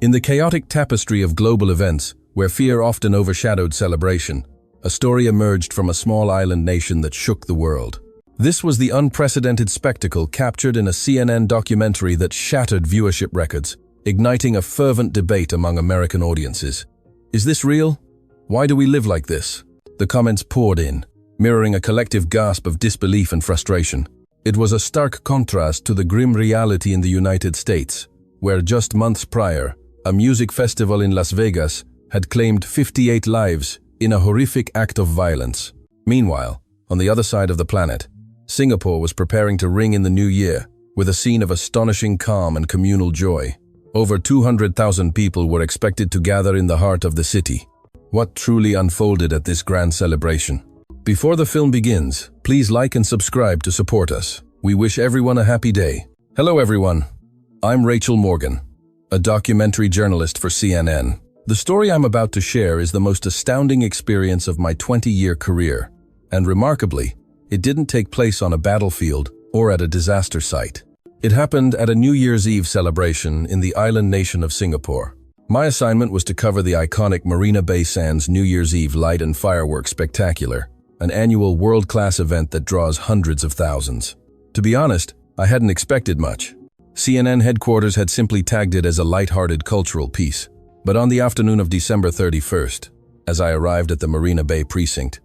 In the chaotic tapestry of global events, where fear often overshadowed celebration, a story emerged from a small island nation that shook the world. This was the unprecedented spectacle captured in a CNN documentary that shattered viewership records, igniting a fervent debate among American audiences. Is this real? Why do we live like this? The comments poured in, mirroring a collective gasp of disbelief and frustration. It was a stark contrast to the grim reality in the United States, where just months prior, a music festival in Las Vegas had claimed 58 lives in a horrific act of violence. Meanwhile, on the other side of the planet, Singapore was preparing to ring in the new year with a scene of astonishing calm and communal joy. Over 200,000 people were expected to gather in the heart of the city. What truly unfolded at this grand celebration? Before the film begins, please like and subscribe to support us. We wish everyone a happy day. Hello everyone, I'm Rachel Morgan, a documentary journalist for CNN. The story I'm about to share is the most astounding experience of my 20-year career, and remarkably, it didn't take place on a battlefield or at a disaster site. It happened at a New Year's Eve celebration in the island nation of Singapore. My assignment was to cover the iconic Marina Bay Sands New Year's Eve Light and Fireworks Spectacular, an annual world-class event that draws hundreds of thousands. To be honest, I hadn't expected much. CNN headquarters had simply tagged it as a light-hearted cultural piece. But on the afternoon of December 31st, as I arrived at the Marina Bay precinct,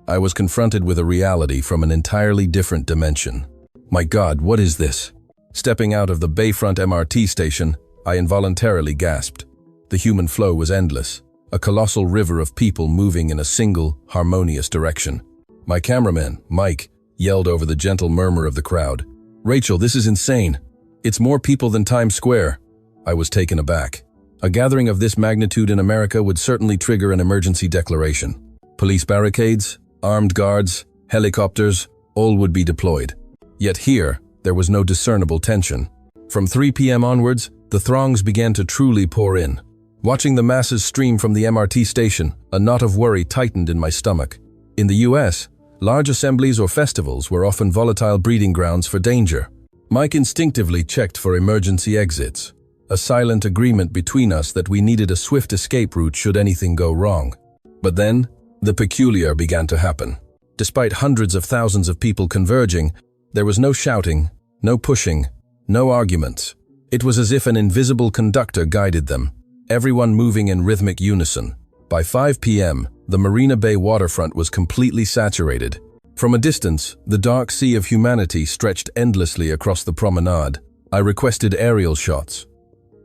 I was confronted with a reality from an entirely different dimension. My God, what is this? Stepping out of the Bayfront MRT station, I involuntarily gasped. The human flow was endless, a colossal river of people moving in a single, harmonious direction. My cameraman, Mike, yelled over the gentle murmur of the crowd, "Rachel, this is insane. It's more people than Times Square." I was taken aback. A gathering of this magnitude in America would certainly trigger an emergency declaration. Police barricades, armed guards, helicopters, all would be deployed. Yet here, there was no discernible tension. From 3 p.m. onwards, the throngs began to truly pour in. Watching the masses stream from the MRT station, a knot of worry tightened in my stomach. In the US, large assemblies or festivals were often volatile breeding grounds for danger. Mike instinctively checked for emergency exits, a silent agreement between us that we needed a swift escape route should anything go wrong. But then, the peculiar began to happen. Despite hundreds of thousands of people converging, there was no shouting, no pushing, no arguments. It was as if an invisible conductor guided them, everyone moving in rhythmic unison. By 5 p.m., the Marina Bay waterfront was completely saturated. From a distance, the dark sea of humanity stretched endlessly across the promenade. I requested aerial shots.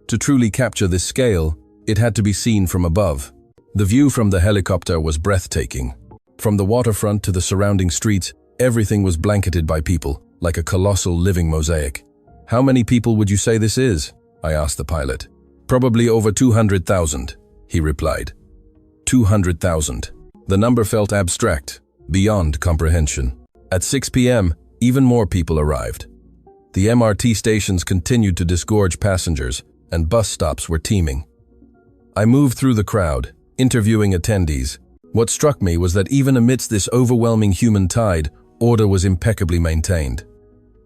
To truly capture this scale, it had to be seen from above. The view from the helicopter was breathtaking. From the waterfront to the surrounding streets, everything was blanketed by people, like a colossal living mosaic. "How many people would you say this is?" I asked the pilot. "Probably over 200,000, he replied. 200,000. The number felt abstract, beyond comprehension. At 6 p.m., even more people arrived. The MRT stations continued to disgorge passengers, and bus stops were teeming. I moved through the crowd, interviewing attendees. What struck me was that even amidst this overwhelming human tide, order was impeccably maintained.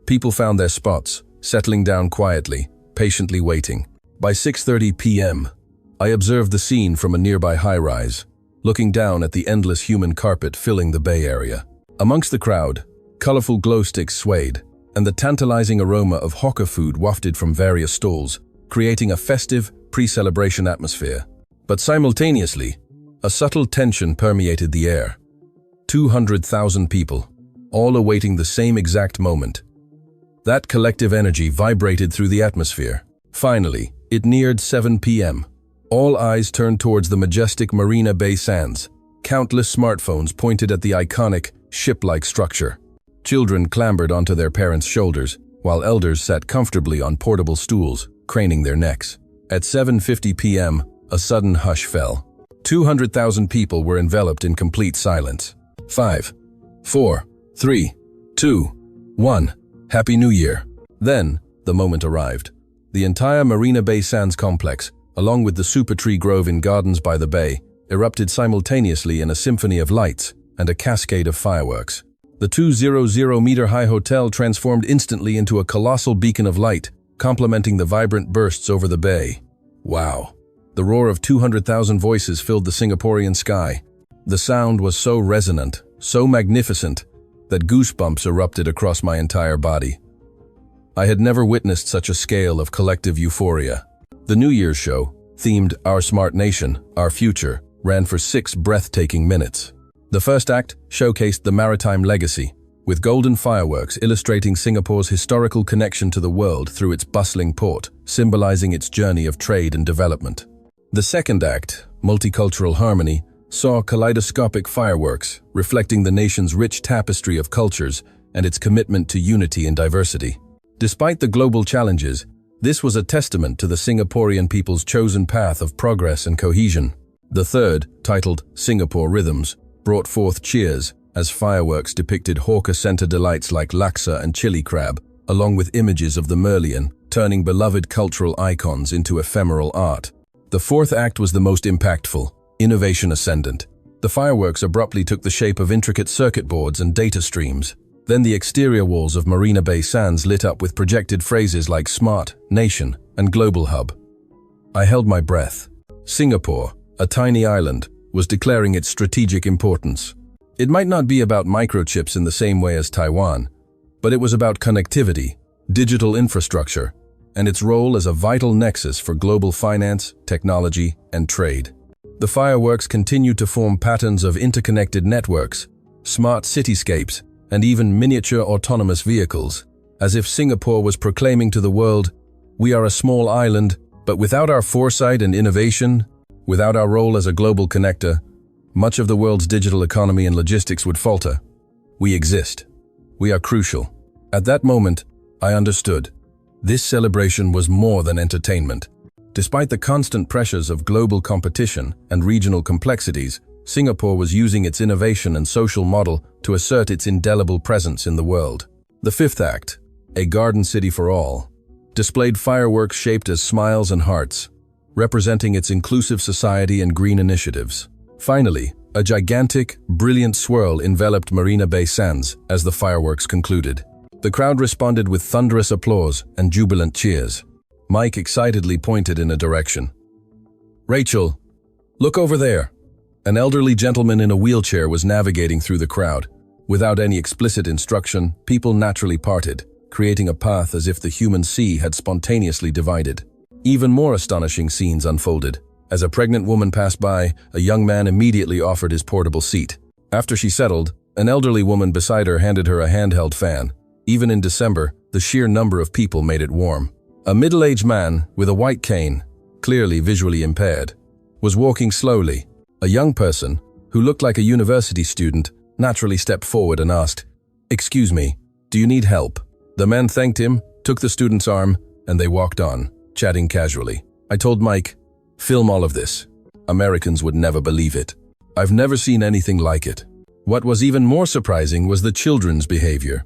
People found their spots, settling down quietly, patiently waiting. By 6:30 p.m., I observed the scene from a nearby high-rise, looking down at the endless human carpet filling the Bay Area. Amongst the crowd, colorful glow sticks swayed, and the tantalizing aroma of hawker food wafted from various stalls, creating a festive, pre-celebration atmosphere. But simultaneously, a subtle tension permeated the air. 200,000 people, all awaiting the same exact moment. That collective energy vibrated through the atmosphere. Finally, it neared 7 p.m. All eyes turned towards the majestic Marina Bay Sands. Countless smartphones pointed at the iconic, ship-like structure. Children clambered onto their parents' shoulders, while elders sat comfortably on portable stools, craning their necks. At 7:50 p.m., a sudden hush fell. 200,000 people were enveloped in complete silence. 5, 4, 3, 2, 1. Happy New Year. Then, the moment arrived. The entire Marina Bay Sands complex, along with the Super Tree Grove in Gardens by the Bay, erupted simultaneously in a symphony of lights and a cascade of fireworks. The 200-meter-high hotel transformed instantly into a colossal beacon of light, complementing the vibrant bursts over the bay. Wow. The roar of 200,000 voices filled the Singaporean sky. The sound was so resonant, so magnificent, that goosebumps erupted across my entire body. I had never witnessed such a scale of collective euphoria. The New Year's show, themed Our Smart Nation, Our Future, ran for 6 breathtaking minutes. The first act showcased the maritime legacy, with golden fireworks illustrating Singapore's historical connection to the world through its bustling port, symbolizing its journey of trade and development. The second act, Multicultural Harmony, saw kaleidoscopic fireworks, reflecting the nation's rich tapestry of cultures and its commitment to unity and diversity. Despite the global challenges, this was a testament to the Singaporean people's chosen path of progress and cohesion. The third, titled Singapore Rhythms, brought forth cheers as fireworks depicted hawker center delights like laksa and chili crab, along with images of the Merlion, turning beloved cultural icons into ephemeral art. The fourth act was the most impactful, Innovation Ascendant. The fireworks abruptly took the shape of intricate circuit boards and data streams. Then the exterior walls of Marina Bay Sands lit up with projected phrases like Smart, Nation, and Global Hub. I held my breath. Singapore, a tiny island, was declaring its strategic importance. It might not be about microchips in the same way as Taiwan, but it was about connectivity, digital infrastructure, and its role as a vital nexus for global finance, technology, and trade. The fireworks continued to form patterns of interconnected networks, smart cityscapes, and even miniature autonomous vehicles, as if Singapore was proclaiming to the world, "We are a small island, but without our foresight and innovation, without our role as a global connector, much of the world's digital economy and logistics would falter. We exist. We are crucial." At that moment, I understood. This celebration was more than entertainment. Despite the constant pressures of global competition and regional complexities, Singapore was using its innovation and social model to assert its indelible presence in the world. The fifth act, A Garden City for All, displayed fireworks shaped as smiles and hearts, representing its inclusive society and green initiatives. Finally, a gigantic, brilliant swirl enveloped Marina Bay Sands as the fireworks concluded. The crowd responded with thunderous applause and jubilant cheers. Mike excitedly pointed in a direction. "Rachel, look over there." An elderly gentleman in a wheelchair was navigating through the crowd. Without any explicit instruction, people naturally parted, creating a path as if the human sea had spontaneously divided. Even more astonishing scenes unfolded. As a pregnant woman passed by, a young man immediately offered his portable seat. After she settled, an elderly woman beside her handed her a handheld fan. Even in December, the sheer number of people made it warm. A middle-aged man with a white cane, clearly visually impaired, was walking slowly. A young person, who looked like a university student, naturally stepped forward and asked, "Excuse me, do you need help?" The man thanked him, took the student's arm, and they walked on, chatting casually. I told Mike, "Film all of this. Americans would never believe it. I've never seen anything like it." What was even more surprising was the children's behavior.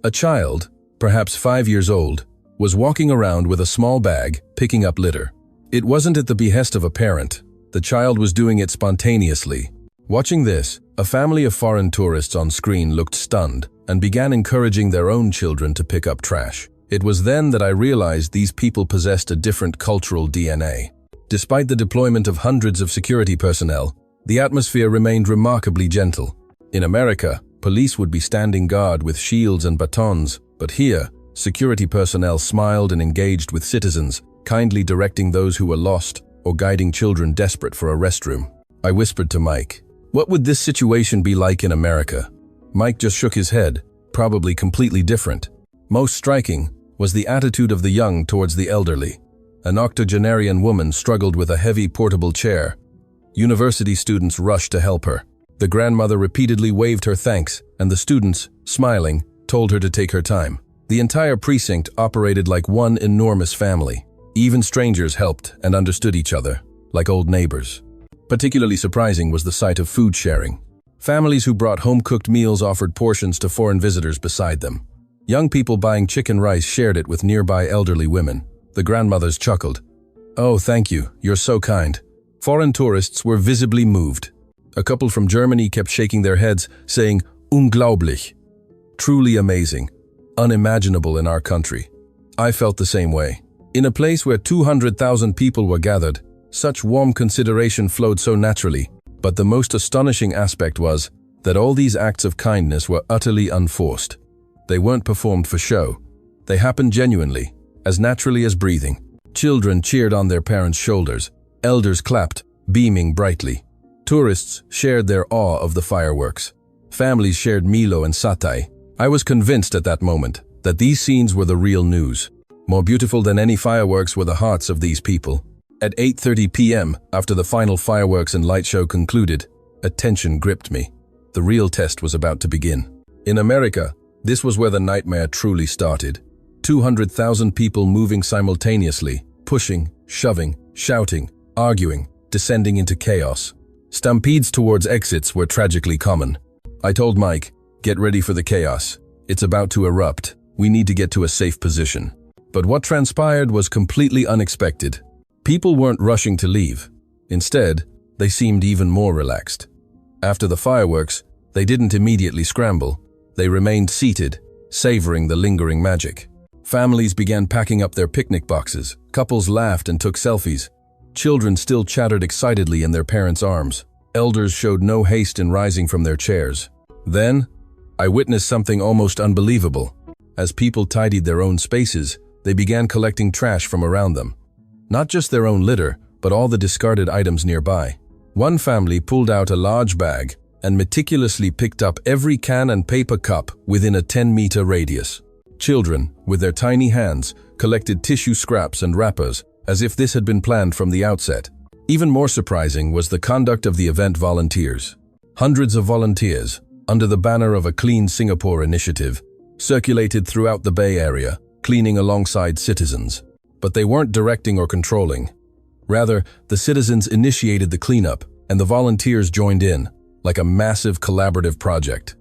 A child, perhaps 5 years old, was walking around with a small bag, picking up litter. It wasn't at the behest of a parent. The child was doing it spontaneously. Watching this, a family of foreign tourists on screen looked stunned and began encouraging their own children to pick up trash. It was then that I realized these people possessed a different cultural DNA. Despite the deployment of hundreds of security personnel, the atmosphere remained remarkably gentle. In America, police would be standing guard with shields and batons, but here, security personnel smiled and engaged with citizens, kindly directing those who were lost or guiding children desperate for a restroom. I whispered to Mike, "What would this situation be like in America?" Mike just shook his head, probably completely different. Most striking was the attitude of the young towards the elderly. An octogenarian woman struggled with a heavy portable chair. University students rushed to help her. The grandmother repeatedly waved her thanks, and the students, smiling, told her to take her time. The entire precinct operated like one enormous family. Even strangers helped and understood each other, like old neighbors. Particularly surprising was the sight of food sharing. Families who brought home-cooked meals offered portions to foreign visitors beside them. Young people buying chicken rice shared it with nearby elderly women. The grandmothers chuckled. "Oh, thank you, you're so kind." Foreign tourists were visibly moved. A couple from Germany kept shaking their heads, saying, "Unglaublich." Truly amazing. Unimaginable in our country. I felt the same way. In a place where 200,000 people were gathered, such warm consideration flowed so naturally, but the most astonishing aspect was that all these acts of kindness were utterly unforced. They weren't performed for show. They happened genuinely, as naturally as breathing. Children cheered on their parents' shoulders. Elders clapped, beaming brightly. Tourists shared their awe of the fireworks. Families shared Milo and Satay. I was convinced at that moment that these scenes were the real news. More beautiful than any fireworks were the hearts of these people. At 8:30 p.m., after the final fireworks and light show concluded, a tension gripped me. The real test was about to begin. In America, this was where the nightmare truly started. 200,000 people moving simultaneously, pushing, shoving, shouting, arguing, descending into chaos. Stampedes towards exits were tragically common. I told Mike, "Get ready for the chaos. It's about to erupt. We need to get to a safe position." But what transpired was completely unexpected. People weren't rushing to leave. Instead, they seemed even more relaxed. After the fireworks, they didn't immediately scramble. They remained seated, savoring the lingering magic. Families began packing up their picnic boxes. Couples laughed and took selfies. Children still chattered excitedly in their parents' arms. Elders showed no haste in rising from their chairs. Then, I witnessed something almost unbelievable. As people tidied their own spaces, they began collecting trash from around them. Not just their own litter, but all the discarded items nearby. One family pulled out a large bag and meticulously picked up every can and paper cup within a 10-meter radius. Children, with their tiny hands, collected tissue scraps and wrappers as if this had been planned from the outset. Even more surprising was the conduct of the event volunteers. Hundreds of volunteers, under the banner of a Clean Singapore initiative, circulated throughout the Bay Area, cleaning alongside citizens. But they weren't directing or controlling. Rather, the citizens initiated the cleanup, and the volunteers joined in, like a massive collaborative project.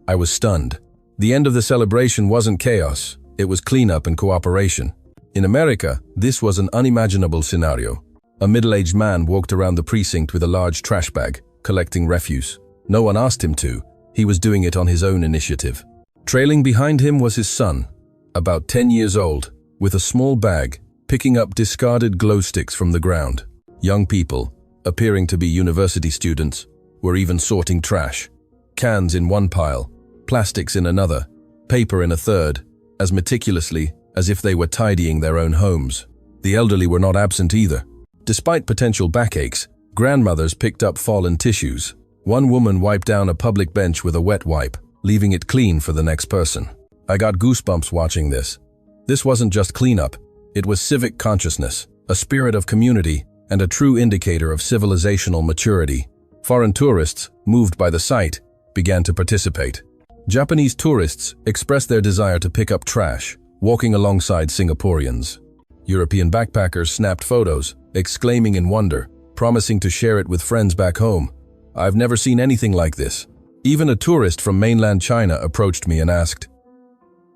I was stunned. The end of the celebration wasn't chaos, it was cleanup and cooperation. In America, this was an unimaginable scenario. A middle-aged man walked around the precinct with a large trash bag, collecting refuse. No one asked him to. He was doing it on his own initiative. Trailing behind him was his son, about 10 years old, with a small bag, picking up discarded glow sticks from the ground. Young people, appearing to be university students, were even sorting trash. Cans in one pile, plastics in another, paper in a third, as meticulously as if they were tidying their own homes. The elderly were not absent either. Despite potential backaches, grandmothers picked up fallen tissues. One woman wiped down a public bench with a wet wipe, leaving it clean for the next person. I got goosebumps watching this. This wasn't just cleanup, it was civic consciousness, a spirit of community, and a true indicator of civilizational maturity. Foreign tourists, moved by the sight, began to participate. Japanese tourists expressed their desire to pick up trash, walking alongside Singaporeans. European backpackers snapped photos, exclaiming in wonder, promising to share it with friends back home. "I've never seen anything like this." Even a tourist from mainland China approached me and asked,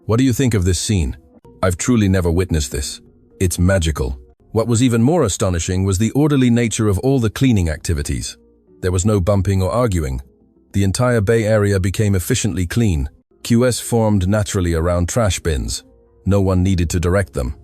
"What do you think of this scene? I've truly never witnessed this. It's magical." What was even more astonishing was the orderly nature of all the cleaning activities. There was no bumping or arguing. The entire Bay Area became efficiently clean. QS formed naturally around trash bins. No one needed to direct them.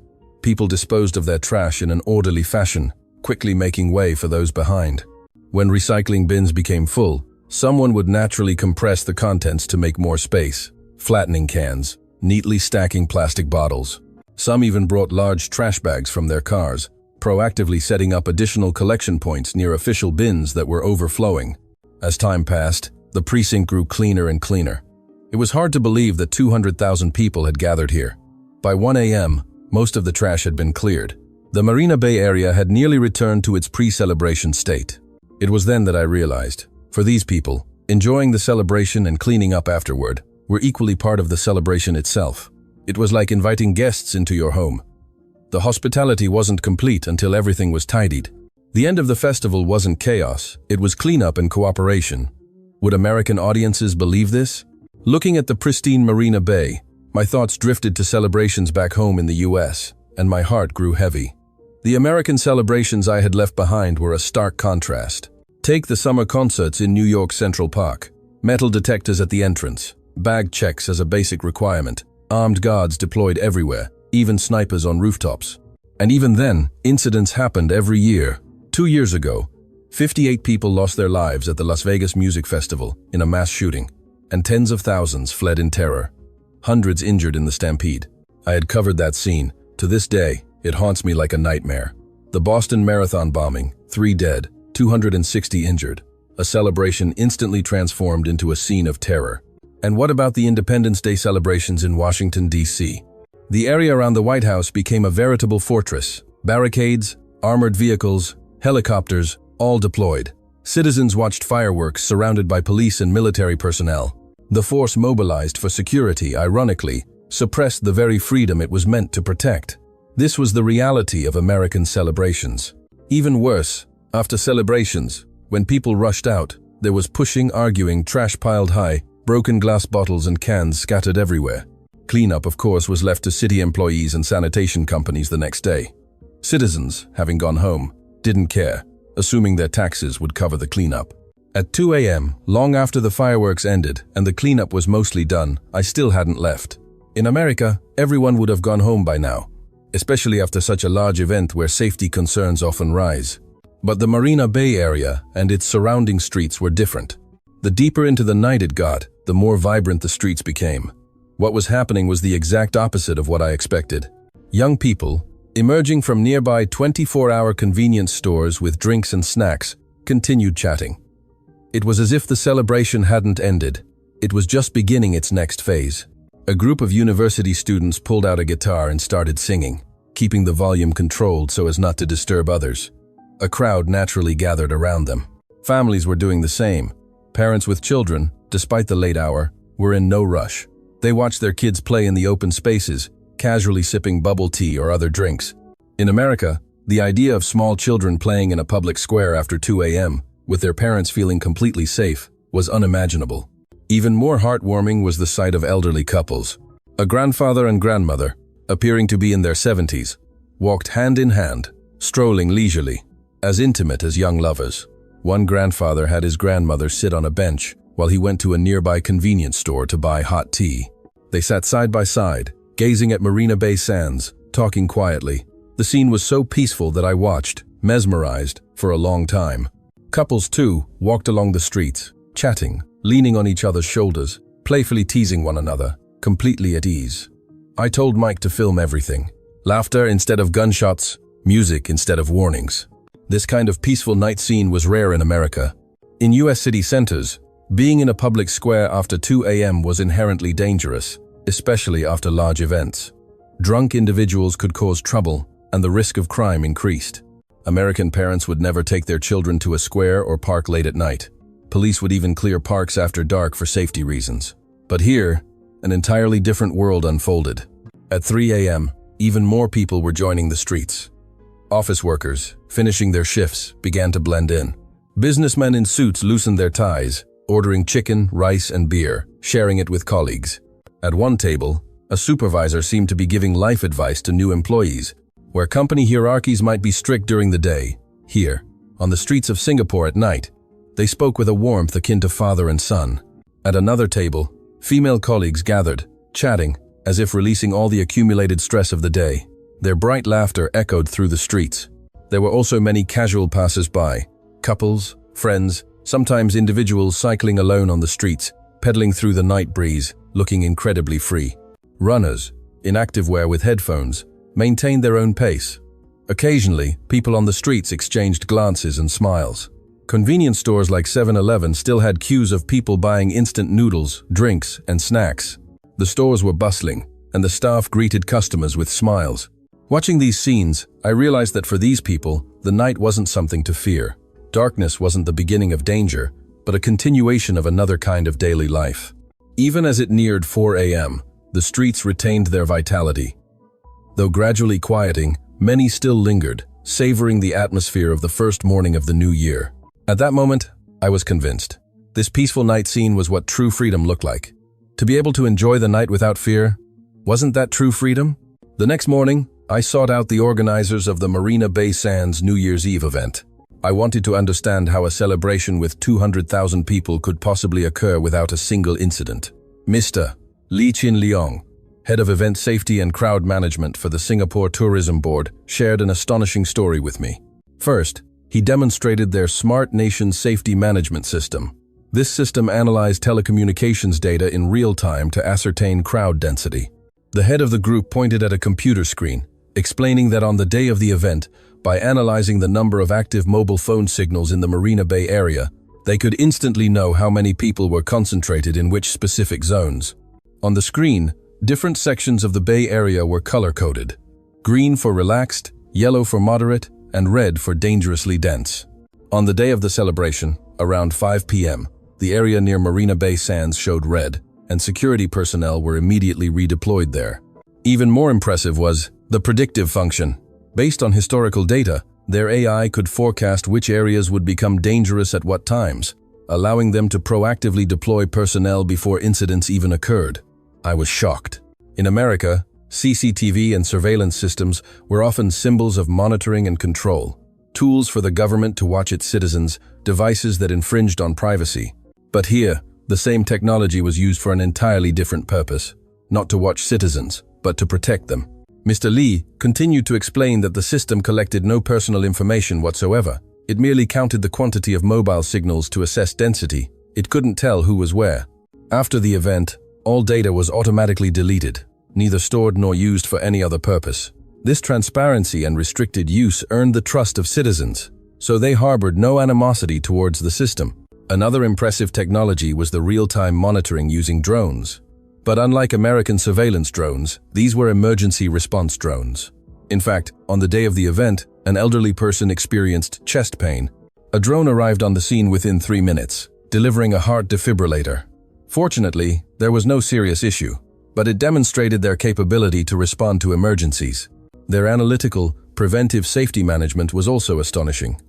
People disposed of their trash in an orderly fashion, quickly making way for those behind. When recycling bins became full, someone would naturally compress the contents to make more space, flattening cans, neatly stacking plastic bottles. Some even brought large trash bags from their cars, proactively setting up additional collection points near official bins that were overflowing. As time passed, the precinct grew cleaner and cleaner. It was hard to believe that 200,000 people had gathered here. By 1 a.m., most of the trash had been cleared. The Marina Bay area had nearly returned to its pre-celebration state. It was then that I realized, for these people, enjoying the celebration and cleaning up afterward were equally part of the celebration itself. It was like inviting guests into your home. The hospitality wasn't complete until everything was tidied. The end of the festival wasn't chaos, it was cleanup and cooperation. Would American audiences believe this? Looking at the pristine Marina Bay, my thoughts drifted to celebrations back home in the US, and my heart grew heavy. The American celebrations I had left behind were a stark contrast. Take the summer concerts in New York Central Park. Metal detectors at the entrance, bag checks as a basic requirement, armed guards deployed everywhere, even snipers on rooftops. And even then, incidents happened every year. 2 years ago, 58 people lost their lives at the Las Vegas Music Festival in a mass shooting, and tens of thousands fled in terror. Hundreds injured in the stampede. I had covered that scene. To this day, it haunts me like a nightmare. The Boston Marathon bombing, 3 dead, 260 injured. A celebration instantly transformed into a scene of terror. And what about the Independence Day celebrations in Washington, D.C.? The area around the White House became a veritable fortress. Barricades, armored vehicles, helicopters, all deployed. Citizens watched fireworks surrounded by police and military personnel. The force mobilized for security, ironically, suppressed the very freedom it was meant to protect. This was the reality of American celebrations. Even worse, after celebrations, when people rushed out, there was pushing, arguing, trash piled high, broken glass bottles and cans scattered everywhere. Cleanup, of course, was left to city employees and sanitation companies the next day. Citizens, having gone home, didn't care, assuming their taxes would cover the cleanup. At 2 a.m., long after the fireworks ended and the cleanup was mostly done, I still hadn't left. In America, everyone would have gone home by now, especially after such a large event where safety concerns often rise. But the Marina Bay area and its surrounding streets were different. The deeper into the night it got, the more vibrant the streets became. What was happening was the exact opposite of what I expected. Young people, emerging from nearby 24-hour convenience stores with drinks and snacks, continued chatting. It was as if the celebration hadn't ended. It was just beginning its next phase. A group of university students pulled out a guitar and started singing, keeping the volume controlled so as not to disturb others. A crowd naturally gathered around them. Families were doing the same. Parents with children, despite the late hour, were in no rush. They watched their kids play in the open spaces, casually sipping bubble tea or other drinks. In America, the idea of small children playing in a public square after 2 a.m., with their parents feeling completely safe, was unimaginable. Even more heartwarming was the sight of elderly couples. A grandfather and grandmother, appearing to be in their 70s, walked hand in hand, strolling leisurely, as intimate as young lovers. One grandfather had his grandmother sit on a bench while he went to a nearby convenience store to buy hot tea. They sat side by side, gazing at Marina Bay Sands, talking quietly. The scene was so peaceful that I watched, mesmerized, for a long time. Couples, too, walked along the streets, chatting, leaning on each other's shoulders, playfully teasing one another, completely at ease. I told Mike to film everything. Laughter instead of gunshots, music instead of warnings. This kind of peaceful night scene was rare in America. In U.S. city centers, being in a public square after 2 a.m. was inherently dangerous, especially after large events. Drunk individuals could cause trouble, and the risk of crime increased. American parents would never take their children to a square or park late at night. Police would even clear parks after dark for safety reasons. But here, an entirely different world unfolded. At 3 a.m., even more people were joining the streets. Office workers, finishing their shifts, began to blend in. Businessmen in suits loosened their ties, ordering chicken, rice, and beer, sharing it with colleagues. At one table, a supervisor seemed to be giving life advice to new employees. Where company hierarchies might be strict during the day, here, on the streets of Singapore at night, they spoke with a warmth akin to father and son. At another table, female colleagues gathered, chatting, as if releasing all the accumulated stress of the day. Their bright laughter echoed through the streets. There were also many casual passers-by, couples, friends, sometimes individuals cycling alone on the streets, pedaling through the night breeze, looking incredibly free. Runners, in activewear with headphones, maintained their own pace. Occasionally, people on the streets exchanged glances and smiles. Convenience stores like 7-Eleven still had queues of people buying instant noodles, drinks, and snacks. The stores were bustling, and the staff greeted customers with smiles. Watching these scenes, I realized that for these people, the night wasn't something to fear. Darkness wasn't the beginning of danger, but a continuation of another kind of daily life. Even as it neared 4 a.m., the streets retained their vitality. Though gradually quieting, many still lingered, savoring the atmosphere of the first morning of the new year. At that moment, I was convinced. This peaceful night scene was what true freedom looked like. To be able to enjoy the night without fear, wasn't that true freedom? The next morning, I sought out the organizers of the Marina Bay Sands New Year's Eve event. I wanted to understand how a celebration with 200,000 people could possibly occur without a single incident. Mr. Lee Chin Leong, head of event safety and crowd management for the Singapore Tourism Board, shared an astonishing story with me. First, he demonstrated their Smart Nation Safety Management System. This system analyzed telecommunications data in real time to ascertain crowd density. The head of the group pointed at a computer screen, explaining that on the day of the event, by analyzing the number of active mobile phone signals in the Marina Bay area, they could instantly know how many people were concentrated in which specific zones. On the screen, different sections of the Bay Area were color-coded: green for relaxed, yellow for moderate, and red for dangerously dense. On the day of the celebration, around 5 p.m., the area near Marina Bay Sands showed red, and security personnel were immediately redeployed there. Even more impressive was the predictive function. Based on historical data, their AI could forecast which areas would become dangerous at what times, allowing them to proactively deploy personnel before incidents even occurred. I was shocked. In America, CCTV and surveillance systems were often symbols of monitoring and control, tools for the government to watch its citizens, devices that infringed on privacy. But here, the same technology was used for an entirely different purpose, not to watch citizens, but to protect them. Mr. Lee continued to explain that the system collected no personal information whatsoever. It merely counted the quantity of mobile signals to assess density. It couldn't tell who was where. After the event, all data was automatically deleted, neither stored nor used for any other purpose. This transparency and restricted use earned the trust of citizens, so they harbored no animosity towards the system. Another impressive technology was the real-time monitoring using drones. But unlike American surveillance drones, these were emergency response drones. In fact, on the day of the event, an elderly person experienced chest pain. A drone arrived on the scene within 3 minutes, delivering a heart defibrillator. Fortunately, there was no serious issue, but it demonstrated their capability to respond to emergencies. Their analytical, preventive safety management was also astonishing.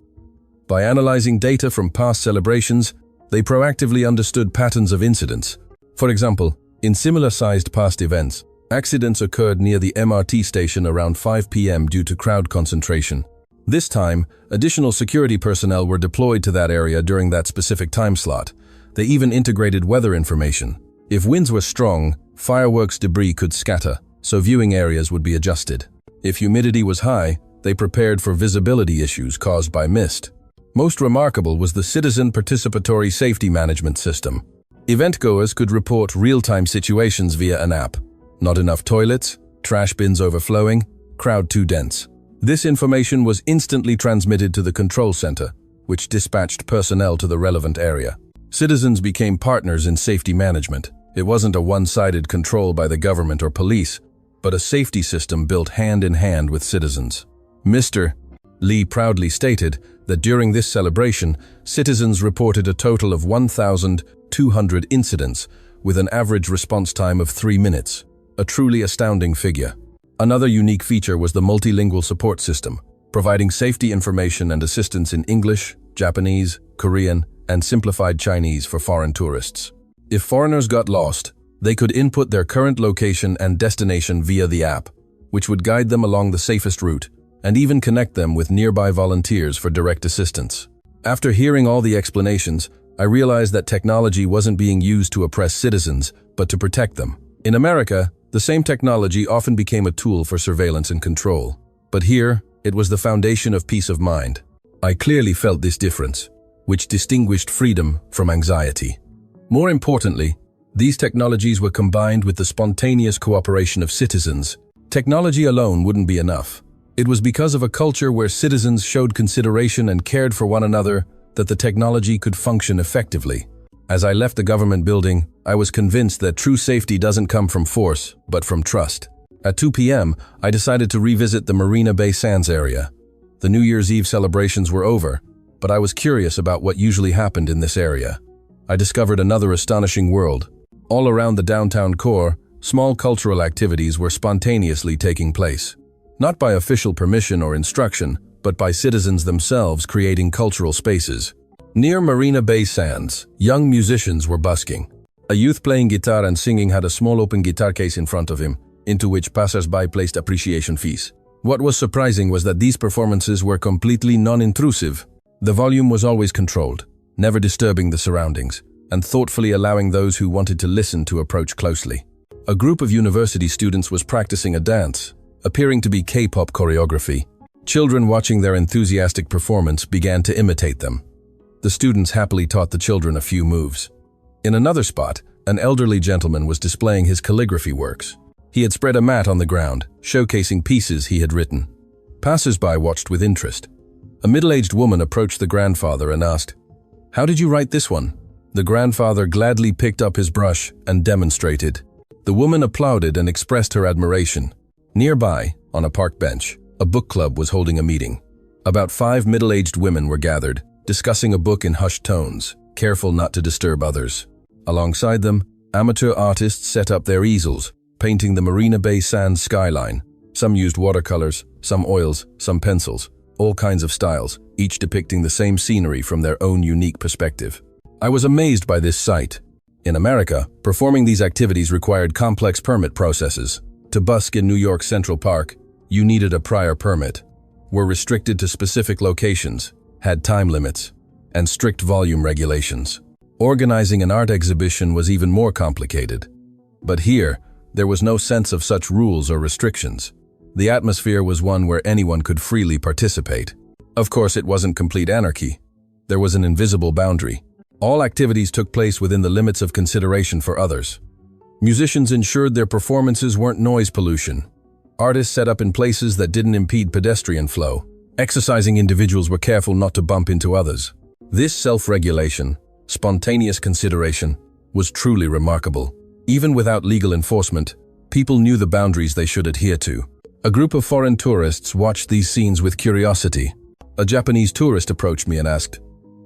By analyzing data from past celebrations, they proactively understood patterns of incidents. For example, in similar-sized past events, accidents occurred near the MRT station around 5 p.m. due to crowd concentration. This time, additional security personnel were deployed to that area during that specific time slot. They even integrated weather information. If winds were strong, fireworks debris could scatter, so viewing areas would be adjusted. If humidity was high, they prepared for visibility issues caused by mist. Most remarkable was the Citizen Participatory Safety Management System. Eventgoers could report real-time situations via an app. Not enough toilets, trash bins overflowing, crowd too dense. This information was instantly transmitted to the control center, which dispatched personnel to the relevant area. Citizens became partners in safety management. It wasn't a one-sided control by the government or police, but a safety system built hand in hand with citizens. Mr. Lee proudly stated that during this celebration, citizens reported a total of 1,200 incidents with an average response time of 3 minutes, a truly astounding figure. Another unique feature was the multilingual support system, providing safety information and assistance in English, Japanese, Korean, and simplified Chinese for foreign tourists. If foreigners got lost, they could input their current location and destination via the app, which would guide them along the safest route, and even connect them with nearby volunteers for direct assistance. After hearing all the explanations, I realized that technology wasn't being used to oppress citizens, but to protect them. In America, the same technology often became a tool for surveillance and control. But here, it was the foundation of peace of mind. I clearly felt this difference, which distinguished freedom from anxiety. More importantly, these technologies were combined with the spontaneous cooperation of citizens. Technology alone wouldn't be enough. It was because of a culture where citizens showed consideration and cared for one another that the technology could function effectively. As I left the government building, I was convinced that true safety doesn't come from force, but from trust. At 2 p.m., I decided to revisit the Marina Bay Sands area. The New Year's Eve celebrations were over, but I was curious about what usually happened in this area. I discovered another astonishing world. All around the downtown core, small cultural activities were spontaneously taking place. Not by official permission or instruction, but by citizens themselves creating cultural spaces. Near Marina Bay Sands, young musicians were busking. A youth playing guitar and singing had a small open guitar case in front of him, into which passers-by placed appreciation fees. What was surprising was that these performances were completely non-intrusive. The volume was always controlled, never disturbing the surroundings, and thoughtfully allowing those who wanted to listen to approach closely. A group of university students was practicing a dance, appearing to be K-pop choreography. Children watching their enthusiastic performance began to imitate them. The students happily taught the children a few moves. In another spot, an elderly gentleman was displaying his calligraphy works. He had spread a mat on the ground, showcasing pieces he had written. Passers-by watched with interest. A middle-aged woman approached the grandfather and asked, "How did you write this one?" The grandfather gladly picked up his brush and demonstrated. The woman applauded and expressed her admiration. Nearby, on a park bench, a book club was holding a meeting. About 5 middle-aged women were gathered, discussing a book in hushed tones, careful not to disturb others. Alongside them, amateur artists set up their easels, painting the Marina Bay Sands skyline. Some used watercolors, some oils, some pencils, all kinds of styles, each depicting the same scenery from their own unique perspective. I was amazed by this sight. In America, performing these activities required complex permit processes. To busk in New York Central Park, you needed a prior permit, were restricted to specific locations, had time limits, and strict volume regulations. Organizing an art exhibition was even more complicated. But here, there was no sense of such rules or restrictions. The atmosphere was one where anyone could freely participate. Of course, it wasn't complete anarchy. There was an invisible boundary. All activities took place within the limits of consideration for others. Musicians ensured their performances weren't noise pollution. Artists set up in places that didn't impede pedestrian flow. Exercising individuals were careful not to bump into others. This self-regulation, spontaneous consideration, was truly remarkable. Even without legal enforcement, people knew the boundaries they should adhere to. A group of foreign tourists watched these scenes with curiosity. A Japanese tourist approached me and asked,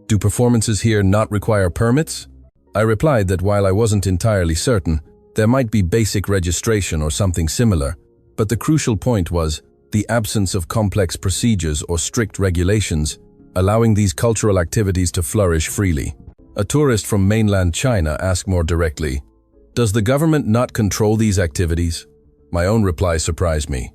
"Do performances here not require permits?" I replied that while I wasn't entirely certain, there might be basic registration or something similar, but the crucial point was the absence of complex procedures or strict regulations, allowing these cultural activities to flourish freely. A tourist from mainland China asked more directly, "Does the government not control these activities?" My own reply surprised me.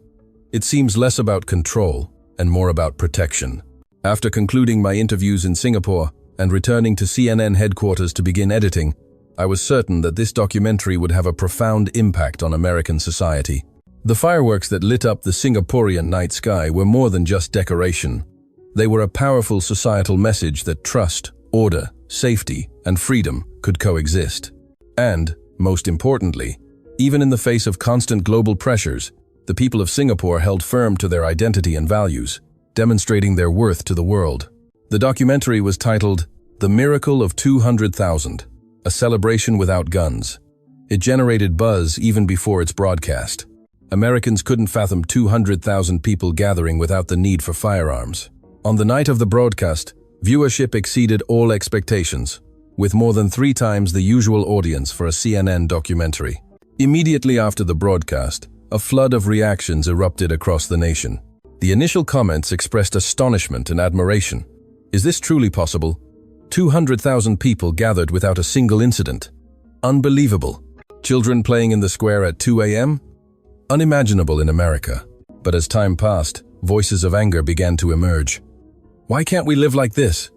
It seems less about control and more about protection. After concluding my interviews in Singapore and returning to CNN headquarters to begin editing, I was certain that this documentary would have a profound impact on American society. The fireworks that lit up the Singaporean night sky were more than just decoration. They were a powerful societal message that trust, order, safety, and freedom could coexist. And, most importantly, even in the face of constant global pressures, the people of Singapore held firm to their identity and values, demonstrating their worth to the world. The documentary was titled The Miracle of 200,000, a celebration without guns. It generated buzz even before its broadcast. Americans couldn't fathom 200,000 people gathering without the need for firearms. On the night of the broadcast, viewership exceeded all expectations, with more than 3 times the usual audience for a CNN documentary. Immediately after the broadcast, a flood of reactions erupted across the nation. The initial comments expressed astonishment and admiration. Is this truly possible? 200,000 people gathered without a single incident. Unbelievable. Children playing in the square at 2 a.m.? Unimaginable in America. But as time passed, voices of anger began to emerge. Why can't we live like this?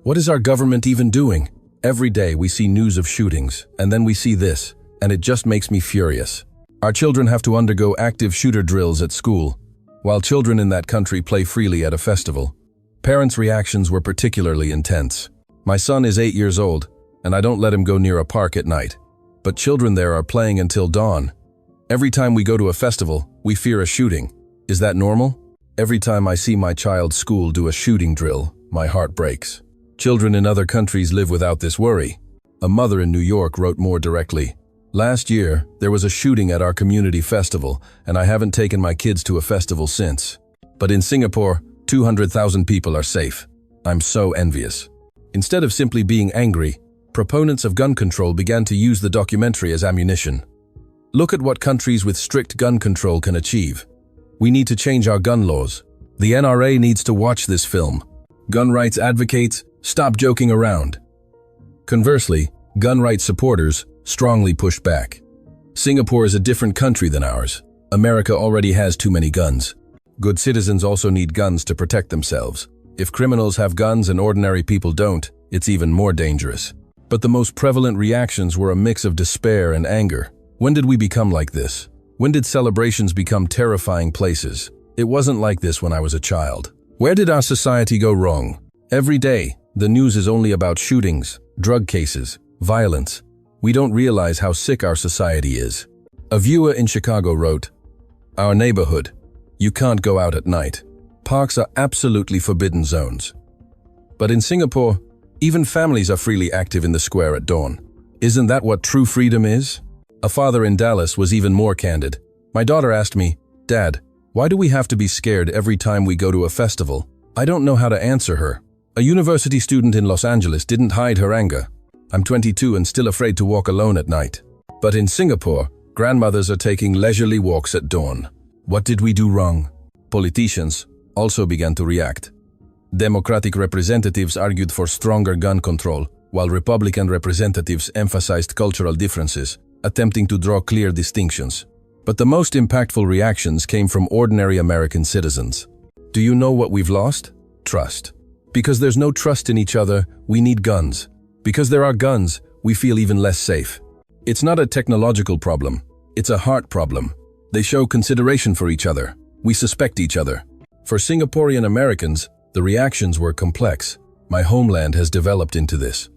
What is our government even doing? Every day we see news of shootings, and then we see this, and it just makes me furious. Our children have to undergo active shooter drills at school, while children in that country play freely at a festival. Parents' reactions were particularly intense. My son is 8 years old, and I don't let him go near a park at night. But children there are playing until dawn. Every time we go to a festival, we fear a shooting. Is that normal? Every time I see my child's school do a shooting drill, my heart breaks. Children in other countries live without this worry. A mother in New York wrote more directly. Last year, there was a shooting at our community festival, and I haven't taken my kids to a festival since. But in Singapore, 200,000 people are safe. I'm so envious. Instead of simply being angry, proponents of gun control began to use the documentary as ammunition. Look at what countries with strict gun control can achieve. We need to change our gun laws. The NRA needs to watch this film. Gun rights advocates, stop joking around. Conversely, gun rights supporters strongly pushed back. Singapore is a different country than ours. America already has too many guns. Good citizens also need guns to protect themselves. If criminals have guns and ordinary people don't, it's even more dangerous. But the most prevalent reactions were a mix of despair and anger. When did we become like this? When did celebrations become terrifying places? It wasn't like this when I was a child. Where did our society go wrong? Every day, the news is only about shootings, drug cases, violence. We don't realize how sick our society is. A viewer in Chicago wrote, "Our neighborhood. You can't go out at night. Parks are absolutely forbidden zones." But in Singapore, even families are freely active in the square at dawn. Isn't that what true freedom is? A father in Dallas was even more candid. "My daughter asked me, 'Dad, why do we have to be scared every time we go to a festival?' I don't know how to answer her." A university student in Los Angeles didn't hide her anger. "I'm 22 and still afraid to walk alone at night." But in Singapore, grandmothers are taking leisurely walks at dawn. What did we do wrong? Politicians also began to react. Democratic representatives argued for stronger gun control, while Republican representatives emphasized cultural differences, attempting to draw clear distinctions. But the most impactful reactions came from ordinary American citizens. Do you know what we've lost? Trust. Because there's no trust in each other, we need guns. Because there are guns, we feel even less safe. It's not a technological problem. It's a heart problem. They show consideration for each other. We suspect each other. For Singaporean Americans, the reactions were complex. My homeland has developed into this.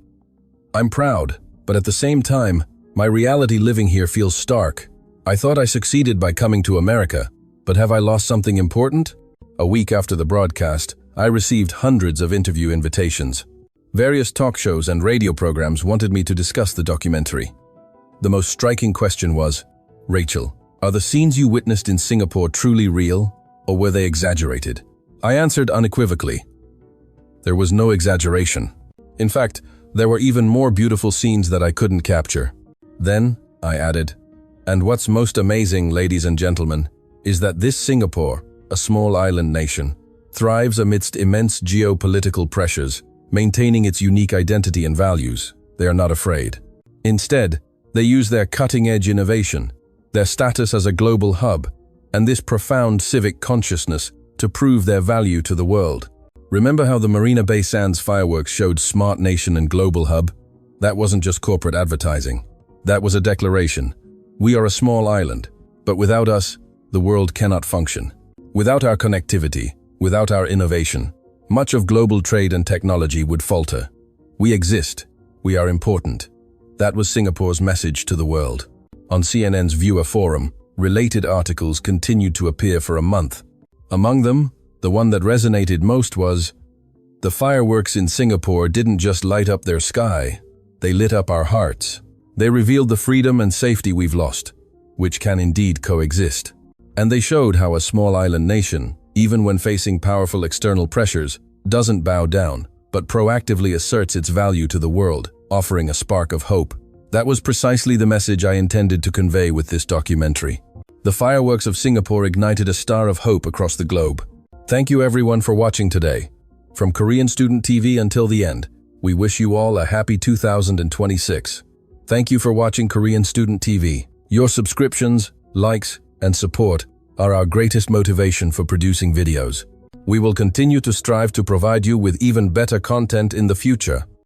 I'm proud, but at the same time, my reality living here feels stark. I thought I succeeded by coming to America, but have I lost something important? A week after the broadcast, I received hundreds of interview invitations. Various talk shows and radio programs wanted me to discuss the documentary. The most striking question was, "Rachel, are the scenes you witnessed in Singapore truly real, or were they exaggerated?" I answered unequivocally. There was no exaggeration. In fact, there were even more beautiful scenes that I couldn't capture. Then, I added, "And what's most amazing, ladies and gentlemen, is that this Singapore, a small island nation, thrives amidst immense geopolitical pressures, maintaining its unique identity and values. They are not afraid. Instead, they use their cutting-edge innovation, their status as a global hub, and this profound civic consciousness to prove their value to the world." Remember how the Marina Bay Sands fireworks showed smart nation and global hub? That wasn't just corporate advertising. That was a declaration. We are a small island, but without us, the world cannot function. Without our connectivity, without our innovation, much of global trade and technology would falter. We exist. We are important. That was Singapore's message to the world. On CNN's Viewer Forum, related articles continued to appear for a month. Among them, the one that resonated most was, "The fireworks in Singapore didn't just light up their sky, they lit up our hearts. They revealed the freedom and safety we've lost, which can indeed coexist. And they showed how a small island nation, even when facing powerful external pressures, doesn't bow down, but proactively asserts its value to the world, offering a spark of hope." That was precisely the message I intended to convey with this documentary. The fireworks of Singapore ignited a star of hope across the globe. Thank you everyone for watching today. From Korean Student TV until the end, we wish you all a happy 2026. Thank you for watching Korean Student TV. Your subscriptions, likes, and support are our greatest motivation for producing videos. We will continue to strive to provide you with even better content in the future.